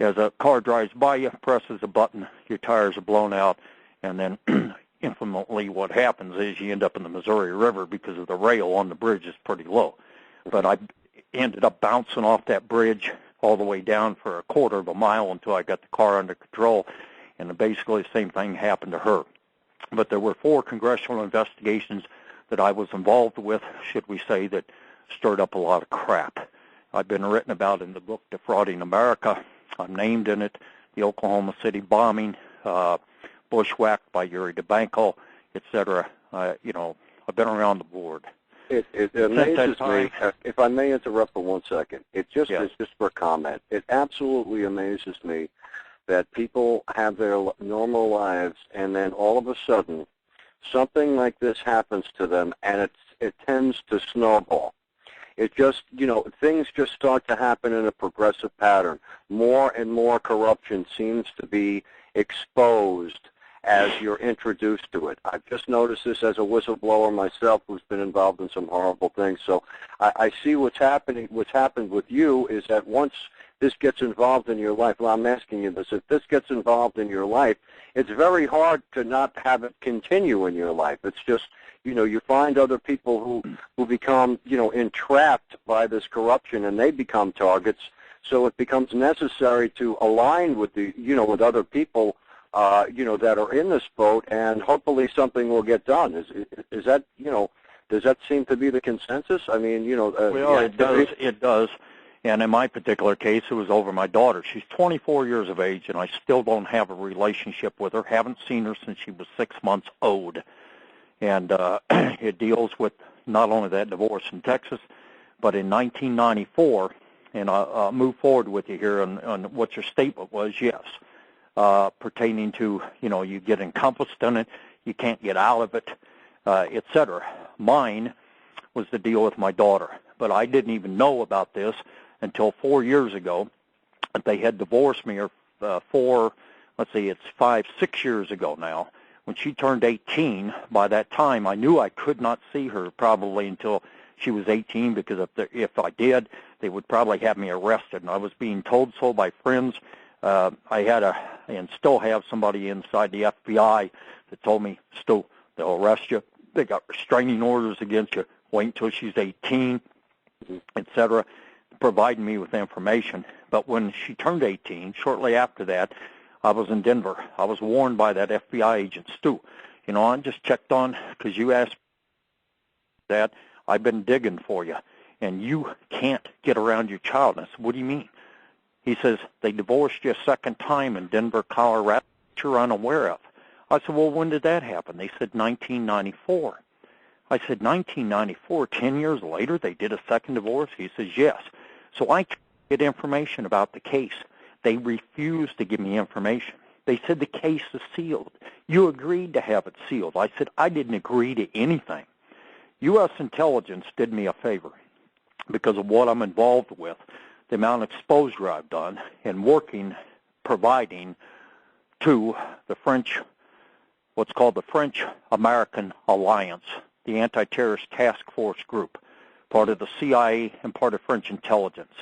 As a car drives by you, presses a button, your tires are blown out, and then infamously what happens is you end up in the Missouri River because of the rail on the bridge is pretty low. But I ended up bouncing off that bridge all the way down for a quarter of a mile until I got the car under control, and basically the same thing happened to her. But there were 4 congressional investigations that I was involved with, should we say, that stirred up a lot of crap. I've been written about in the book Defrauding America. I'm named in it. The Oklahoma City bombing, bushwhacked by Yuri DeBanco, etc. I've been around the board. It amazes me, if I may interrupt for 1 second, it's just for a comment. It absolutely amazes me that people have their normal lives and then all of a sudden something like this happens to them and it tends to snowball. It just, things just start to happen in a progressive pattern. More and more corruption seems to be exposed as you're introduced to it. I've just noticed this as a whistleblower myself who's been involved in some horrible things. So I see what's happened with you is that once this gets involved in your life, well, I'm asking you this, if this gets involved in your life, it's very hard to not have it continue in your life. It's just, you find other people who become, entrapped by this corruption and they become targets. So it becomes necessary to align with with other people that are in this boat, and hopefully something will get done. Is that, does that seem to be the consensus? I mean, well, it does. And in my particular case, it was over my daughter. She's 24 years of age, and I still don't have a relationship with her. Haven't seen her since she was 6 months old. And it deals with not only that divorce in Texas, but in 1994, and I'll move forward with you here on what your statement was, yes. Pertaining to, you get encompassed in it, you can't get out of it, etc. Mine was the deal with my daughter, but I didn't even know about this until 4 years ago. They had divorced me it's 5, 6 years ago now. When she turned 18, by that time, I knew I could not see her probably until she was 18, because if I did, they would probably have me arrested, and I was being told so by friends. I had and still have somebody inside the FBI that told me, Stu, they'll arrest you. They got restraining orders against you. Wait until she's 18, etc., providing me with information. But when she turned 18, shortly after that, I was in Denver. I was warned by that FBI agent, Stu. I just checked on, because you asked that, I've been digging for you, and you can't get around your child. And I said, what do you mean? He says, they divorced you a second time in Denver, Colorado, that you're unaware of. I said, well, when did that happen? They said 1994. I said, 1994, 10 years later, they did a second divorce? He says, yes. So I get information about the case. They refused to give me information. They said the case is sealed. You agreed to have it sealed. I said, I didn't agree to anything. U.S. intelligence did me a favor because of what I'm involved with, the amount of exposure I've done, and providing to the French, what's called the French-American Alliance, the anti-terrorist task force group, part of the CIA and part of French intelligence.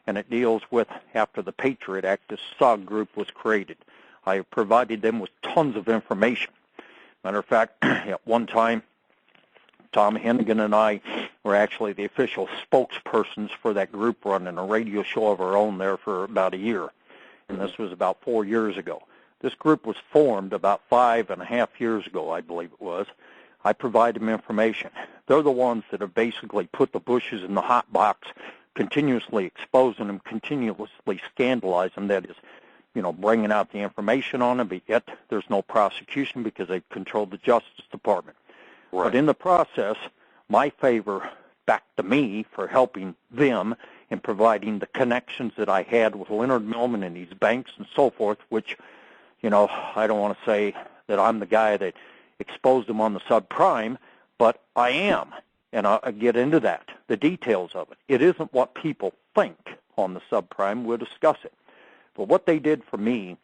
And it deals with, after the Patriot Act, this SOG group was created. I provided them with tons of information. Matter of fact, at one time, Tom Heneghan and I were actually the official spokespersons for that group, running a radio show of our own there for about a year. And this was about 4 years ago. This group was formed about 5.5 years ago, I believe it was. I provide them information. They're the ones that have basically put the Bushes in the hot box, continuously exposing them, continuously scandalizing them. That is, bringing out the information on them, but yet there's no prosecution because they've controlled the Justice Department. Right. But in the process, my favor back to me for helping them and providing the connections that I had with Leonard Millman and these banks and so forth, which, I don't want to say that I'm the guy that exposed them on the subprime, but I am. And I'll get into that, the details of it. It isn't what people think on the subprime. We'll discuss it. But what they did for me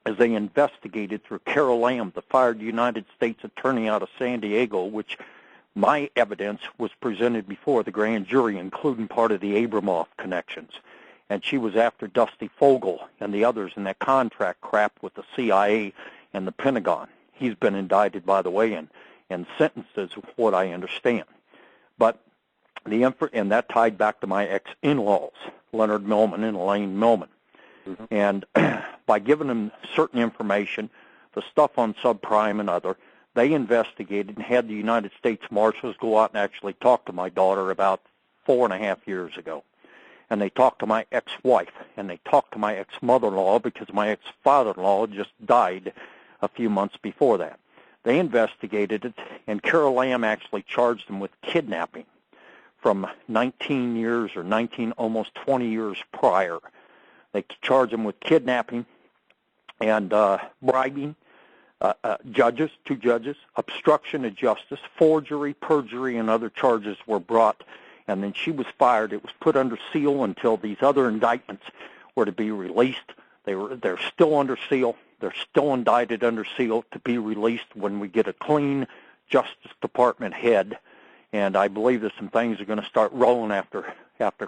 is they investigated through Carol Lamb, the fired United States attorney out of San Diego, which my evidence was presented before the grand jury, including part of the Abramoff connections. and she was after Dusty Fogel and the others in that contract crap with the CIA and the Pentagon. He's been indicted, by the way, and sentenced, is what I understand. But and that tied back to my ex-in-laws, Leonard Millman and Elaine Millman. Mm-hmm. And by giving them certain information, the stuff on subprime and other, they investigated and had the United States Marshals go out and actually talk to my daughter about 4.5 years ago. And they talked to my ex-wife, and they talked to my ex-mother-in-law because my ex-father-in-law just died a few months before that. They investigated it, and Carol Lamb actually charged them with kidnapping from 19 years or almost 20 years prior. They charged them with kidnapping and bribing two judges, obstruction of justice, forgery, perjury, and other charges were brought. And then she was fired. It was put under seal until these other indictments were to be released. They're still under seal. They're still indicted under seal to be released when we get a clean Justice Department head. And I believe that some things are going to start rolling after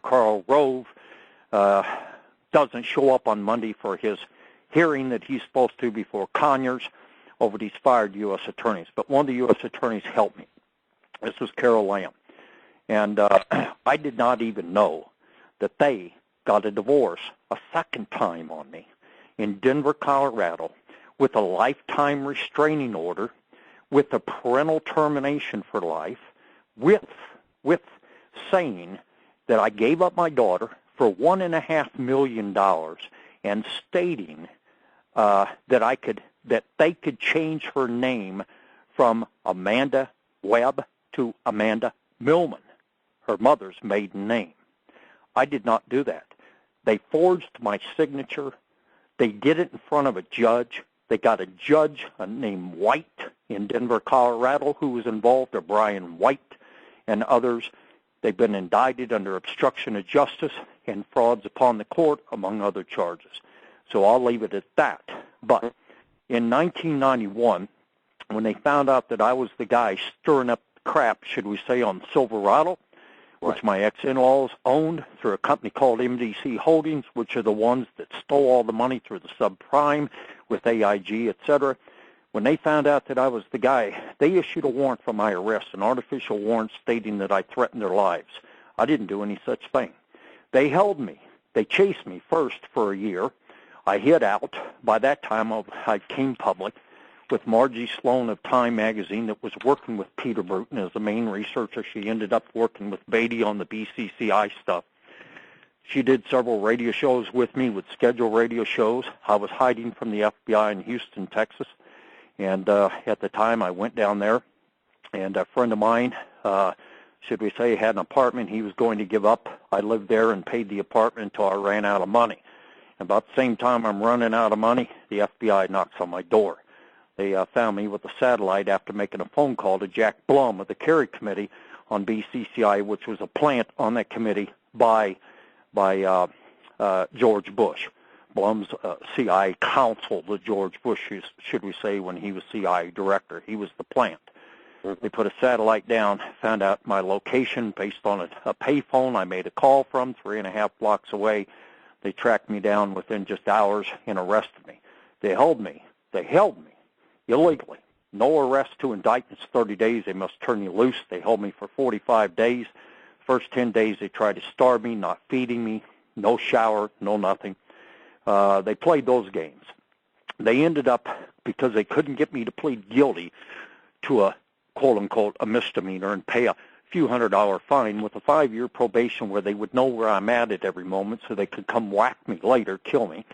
Karl Rove doesn't show up on Monday for his hearing that he's supposed to before Conyers over these fired U.S. attorneys. But one of the U.S. attorneys helped me. This was Carol Lamb. And I did not even know that they got a divorce a second time on me in Denver, Colorado, with a lifetime restraining order, with a parental termination for life, with saying that I gave up my daughter for $1.5 million, and stating that they could change her name from Amanda Webb to Amanda Millman, her mother's maiden name. I did not do that. They forged my signature. They did it in front of a judge. They got a judge named White in Denver, Colorado, who was involved, or Brian White and others. They've been indicted under obstruction of justice and frauds upon the court, among other charges. So I'll leave it at that. But in 1991, when they found out that I was the guy stirring up crap, should we say, on Silverado, which my ex-in-laws owned through a company called MDC Holdings, which are the ones that stole all the money through the subprime with AIG, et cetera. When they found out that I was the guy, they issued a warrant for my arrest, an artificial warrant stating that I threatened their lives. I didn't do any such thing. They held me. They chased me first for a year. I hid out. By that time, I came public with Margie Sloan of Time magazine that was working with Peter Bruton as the main researcher. She ended up working with Beatty on the BCCI stuff. She did several radio shows with me, with scheduled radio shows. I was hiding from the FBI in Houston, Texas. And at the time, I went down there, and a friend of mine, should we say, had an apartment he was going to give up. I lived there and paid the apartment until I ran out of money. About the same time I'm running out of money, the FBI knocks on my door. They found me with a satellite after making a phone call to Jack Blum of the Kerry Committee on BCCI, which was a plant on that committee by George Bush. Blum's CIA counsel to George Bush, should we say, when he was CIA director. He was the plant. They put a satellite down, found out my location based on a payphone I made a call from 3.5 blocks away. They tracked me down within just hours and arrested me. They held me. They held me illegally. No arrest to indictments, 30 days. They must turn you loose. They held me for 45 days. First 10 days they tried to starve me, not feeding me, no shower, no nothing. They played those games. They ended up, because they couldn't get me to plead guilty to a quote-unquote a misdemeanor and pay a few $100 fine with a 5-year probation where they would know where I'm at every moment so they could come whack me later, kill me.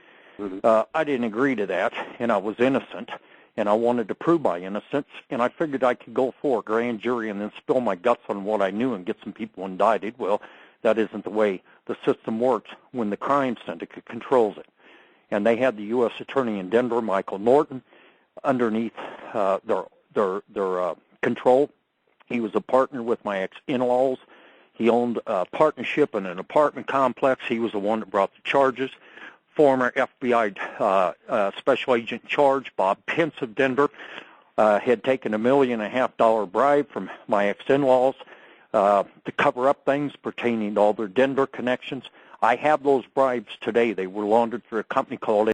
I didn't agree to that, and I was innocent, and I wanted to prove my innocence, and I figured I could go for a grand jury and then spill my guts on what I knew and get some people indicted. Well, that isn't the way the system works when the crime syndicate controls it. And they had the U.S. Attorney in Denver, Michael Norton, underneath their control. He was a partner with my ex-in-laws. He owned a partnership in an apartment complex. He was the one that brought the charges. Former FBI special agent in charge, Bob Pence of Denver, had taken $1.5 million bribe from my ex-in-laws to cover up things pertaining to all their Denver connections. I have those bribes today. They were laundered through a company called